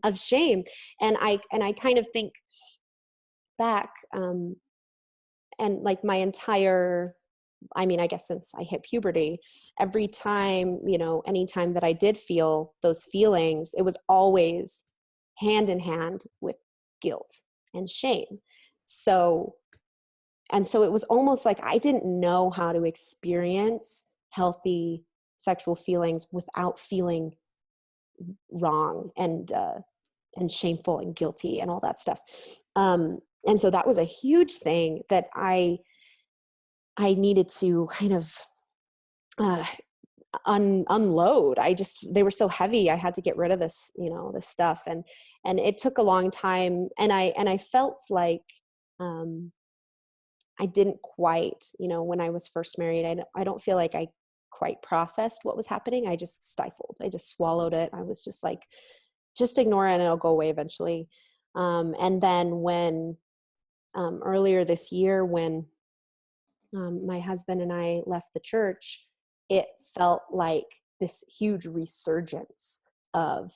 of shame. And I kind of think back, and like my entire, I guess since I hit puberty, every time, anytime that I did feel those feelings, it was always hand in hand with guilt and shame. So it was almost like I didn't know how to experience healthy sexual feelings without feeling wrong and shameful and guilty and all that stuff. And so that was a huge thing that I needed to kind of unload. They were so heavy. I had to get rid of this, this stuff. And it took a long time. And I felt like, I didn't quite, when I was first married, I don't feel like I quite processed what was happening. I just stifled. I just swallowed it. I was just like, just ignore it and it'll go away eventually. And then when, earlier this year, when my husband and I left the church, it felt like this huge resurgence of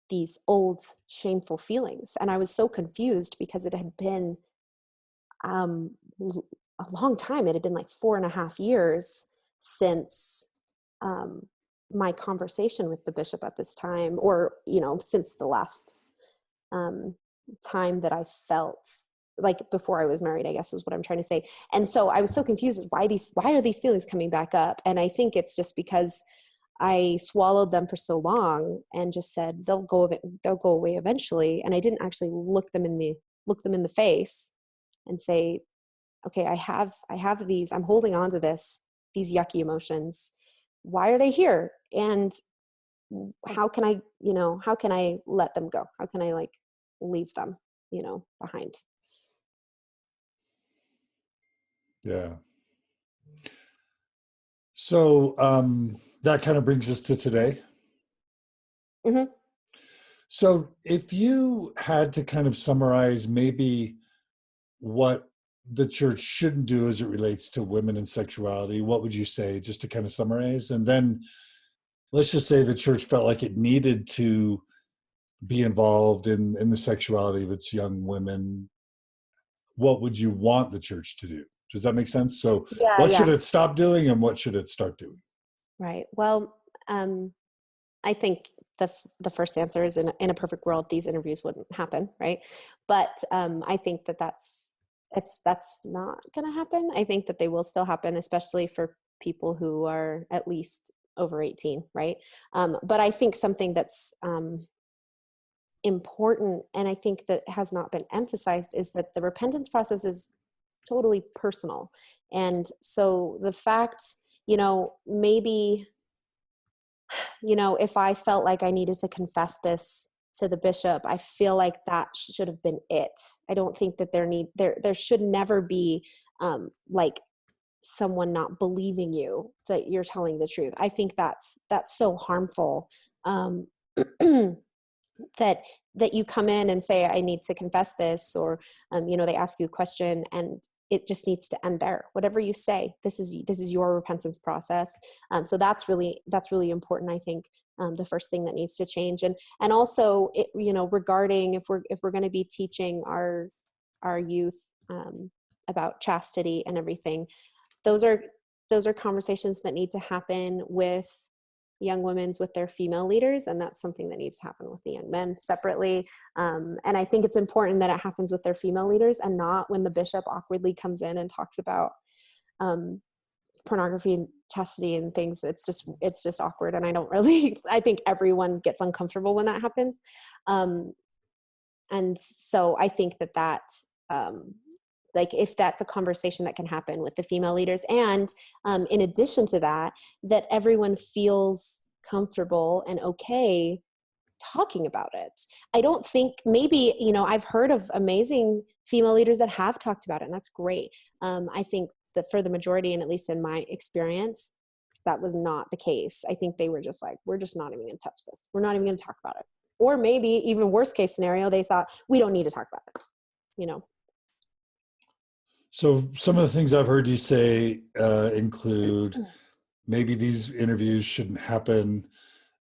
these old shameful feelings. And I was so confused, because it had been a long time. It had been like 4.5 years since my conversation with the bishop at this time, or, since the last time that I felt like before I was married, I guess is what I'm trying to say. And so I was so confused with why are these feelings coming back up? And I think it's just because I swallowed them for so long and just said they'll go away eventually. And I didn't actually look them in the face and say, okay, I have these, I'm holding on to these yucky emotions. Why are they here? And how can I let them go? How can I like leave them, behind? Yeah. So that kind of brings us to today. Mm-hmm. So if you had to kind of summarize maybe what the church shouldn't do as it relates to women and sexuality, what would you say, just to kind of summarize? And then let's just say the church felt like it needed to be involved in the sexuality of its young women. What would you want the church to do? Does that make sense? So what should it stop doing and what should it start doing? Right. Well, I think the first answer is in a perfect world, these interviews wouldn't happen. Right. But I think that's not going to happen. I think that they will still happen, especially for people who are at least over 18. Right. But I think something that's important, and I think that has not been emphasized, is that the repentance process is totally personal. And so the fact, maybe, if I felt like I needed to confess this to the bishop, I feel like that should have been it. I don't think that there should never be like someone not believing you that you're telling the truth. I think that's so harmful. That you come in and say, I need to confess this, or they ask you a question, and it just needs to end there. Whatever you say, this is your repentance process. So that's really important. I think the first thing that needs to change, and also regarding if we're going to be teaching our youth about chastity and everything, those are conversations that need to happen with young women's with their female leaders, and that's something that needs to happen with the young men separately. And I think it's important that it happens with their female leaders and not when the bishop awkwardly comes in and talks about pornography and chastity and things. It's just awkward, and I think everyone gets uncomfortable when that happens. And so I think that like if that's a conversation that can happen with the female leaders, and in addition to that everyone feels comfortable and okay talking about it. I don't think, maybe, I've heard of amazing female leaders that have talked about it, and that's great. I think that for the majority, and at least in my experience, that was not the case. I think they were just like, we're just not even going to touch this. We're not even going to talk about it. Or maybe even worst case scenario, they thought, we don't need to talk about it, So some of the things I've heard you say include maybe these interviews shouldn't happen.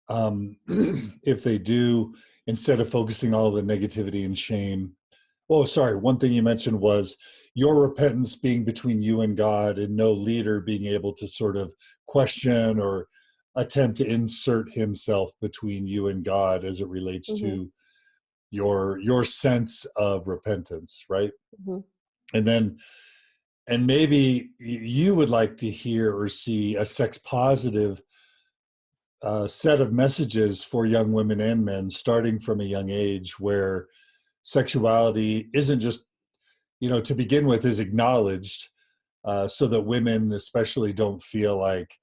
If they do, instead of focusing all the negativity and shame. Oh, sorry. One thing you mentioned was your repentance being between you and God, and no leader being able to sort of question or attempt to insert himself between you and God as it relates to your sense of repentance, right? And maybe you would like to hear or see a sex positive set of messages for young women and men starting from a young age, where sexuality isn't just, to begin with, is acknowledged, so that women especially don't feel like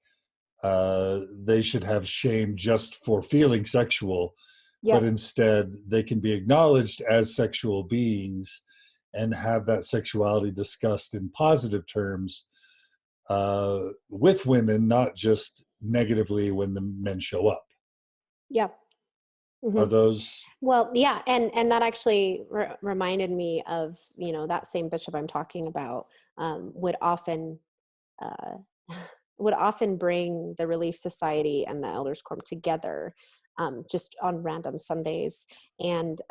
they should have shame just for feeling sexual, but instead they can be acknowledged as sexual beings and have that sexuality discussed in positive terms with women, not just negatively when the men show up. Yeah. Are those? Well, yeah. And that actually reminded me of, that same bishop I'm talking about would often bring the Relief Society and the Elders Quorum together just on random Sundays. And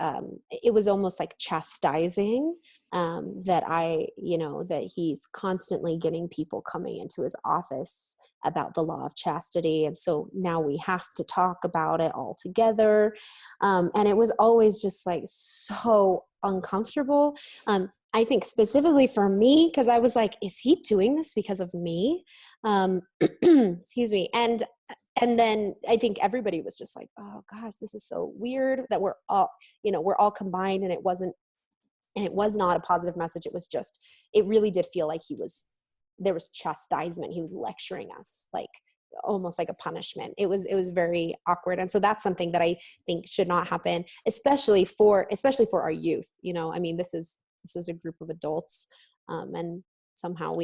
it was almost like chastising that he's constantly getting people coming into his office about the law of chastity. And so now we have to talk about it all together. And it was always just like so uncomfortable. I think specifically for me, because I was like, is he doing this because of me? Excuse me. And then I think everybody was just like, oh gosh, this is so weird that we're all combined, and it was not a positive message. It really did feel like there was chastisement. He was lecturing us, like almost like a punishment. It was very awkward. And so that's something that I think should not happen, especially for our youth. This is a group of adults. And somehow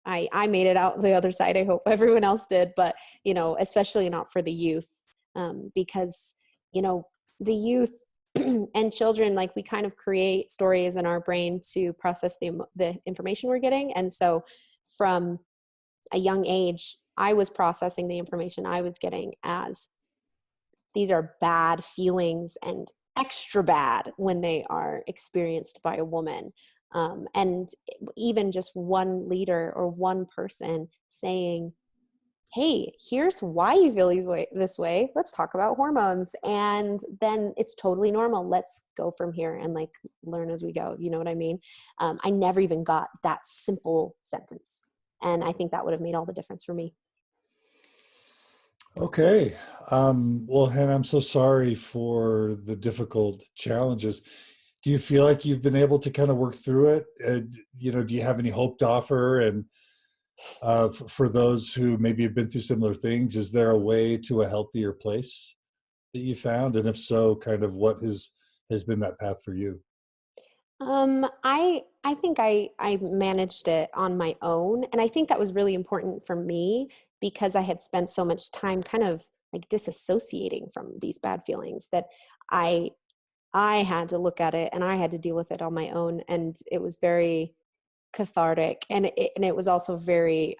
I made it out the other side. I hope everyone else did, but, especially not for the youth, because, the youth and children, like, we kind of create stories in our brain to process the information we're getting. And so from a young age, I was processing the information I was getting as these are bad feelings, and extra bad when they are experienced by a woman. And even just one leader or one person saying, hey, here's why you feel this way. Let's talk about hormones. And then it's totally normal. Let's go from here and like learn as we go. You know what I mean? I never even got that simple sentence. And I think that would have made all the difference for me. Okay. Well, Hannah, I'm so sorry for the difficult challenges. Do you feel like you've been able to kind of work through it? Do you have any hope to offer? And for those who maybe have been through similar things, is there a way to a healthier place that you found? And if so, kind of what has been that path for you? I think I managed it on my own, and I think that was really important for me because I had spent so much time kind of like disassociating from these bad feelings that I I had to look at it and I had to deal with it on my own, and it was very cathartic, and it was also very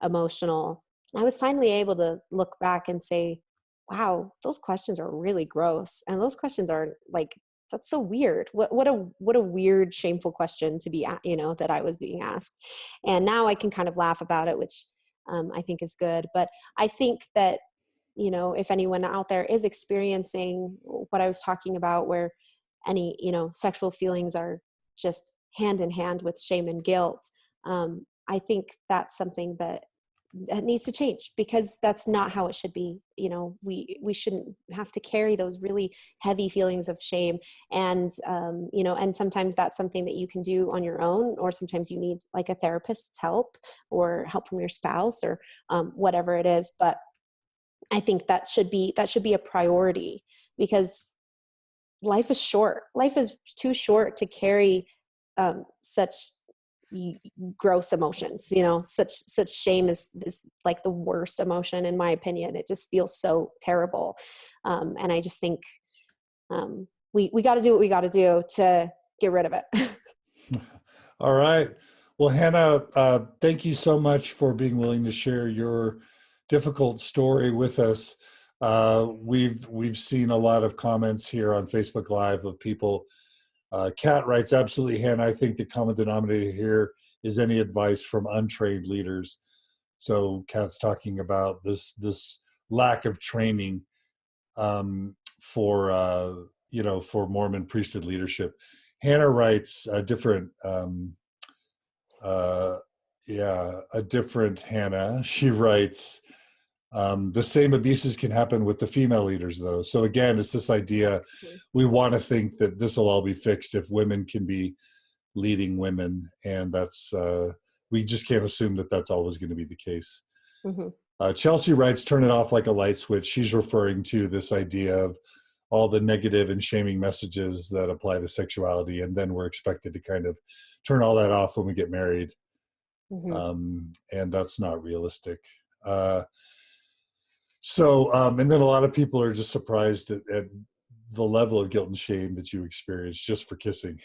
emotional. And I was finally able to look back and say, wow, those questions are really gross. And those questions are like, that's so weird. What a weird, shameful question to be, that I was being asked. And now I can kind of laugh about it, which I think is good. But I think that, if anyone out there is experiencing what I was talking about, where any, sexual feelings are just hand in hand with shame and guilt, I think that's something that needs to change, because that's not how it should be. We shouldn't have to carry those really heavy feelings of shame. And and sometimes that's something that you can do on your own, or sometimes you need like a therapist's help or help from your spouse, or whatever it is. But I think that should be a priority, because life is short. Life is too short to carry such gross emotions. Such shame is like the worst emotion, in my opinion. It just feels so terrible. And I just think we got to do what we got to do to get rid of it. All right. Well, Hannah, thank you so much for being willing to share your difficult story with us. We've seen a lot of comments here on Facebook Live of people. Kat writes, absolutely, Hannah. I think the common denominator here is any advice from untrained leaders. So Kat's talking about this lack of training for Mormon priesthood leadership. Hannah writes a different Hannah. She writes, the same abuses can happen with the female leaders, though. So again, it's this idea, we want to think that this will all be fixed if women can be leading women, and that's we just can't assume that that's always going to be the case. Mm-hmm. Chelsea writes, turn it off like a light switch. She's referring to this idea of all the negative and shaming messages that apply to sexuality, and then we're expected to kind of turn all that off when we get married. Mm-hmm. And that's not realistic. And then a lot of people are just surprised at the level of guilt and shame that you experience just for kissing,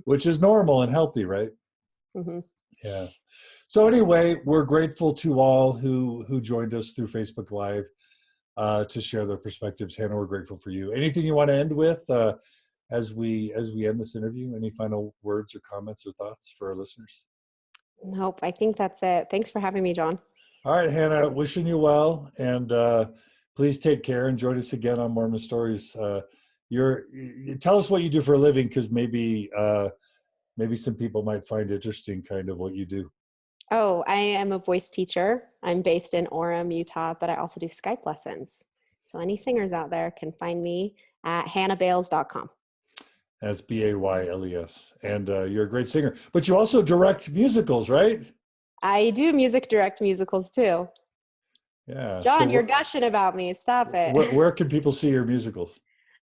which is normal and healthy, right? Mm-hmm. Yeah. So anyway, we're grateful to all who joined us through Facebook Live to share their perspectives. Hannah, we're grateful for you. Anything you want to end with as we end this interview? Any final words or comments or thoughts for our listeners? Nope, I think that's it. Thanks for having me, John. All right, Hannah, wishing you well, and please take care and join us again on Mormon Stories. Tell us what you do for a living, because maybe some people might find interesting kind of what you do. Oh, I am a voice teacher. I'm based in Orem, Utah, but I also do Skype lessons. So any singers out there can find me at hannahbales.com. That's Bayles. And you're a great singer. But you also direct musicals, right? I do direct musicals too. Yeah. John, you're gushing about me. Stop it. Where can people see your musicals?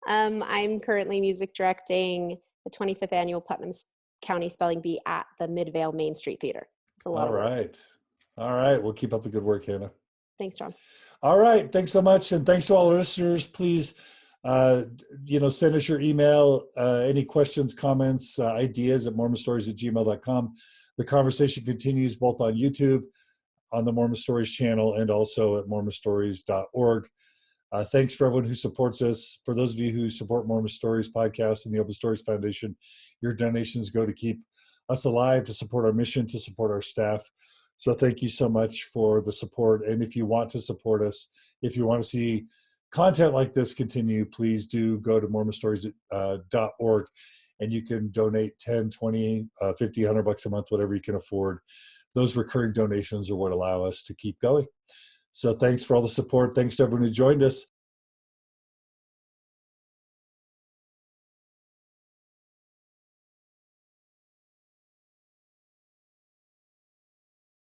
I'm currently music directing the 25th annual Putnam County Spelling Bee at the Midvale Main Street Theater. It's a lot of words. All right. We'll keep up the good work, Hannah. Thanks, John. All right. Thanks so much. And thanks to all our listeners. Please, send us your email, any questions, comments, ideas at mormonstories@gmail.com. The conversation continues both on YouTube, on the Mormon Stories channel, and also at mormonstories.org. Thanks for everyone who supports us. For those of you who support Mormon Stories podcast and the Open Stories Foundation, your donations go to keep us alive, to support our mission, to support our staff. So thank you so much for the support. And if you want to support us, if you want to see content like this continue, please do go to mormonstories.org, and you can donate 10, 20, 50, $100 a month, whatever you can afford. Those recurring donations are what allow us to keep going. So thanks for all the support. Thanks to everyone who joined us.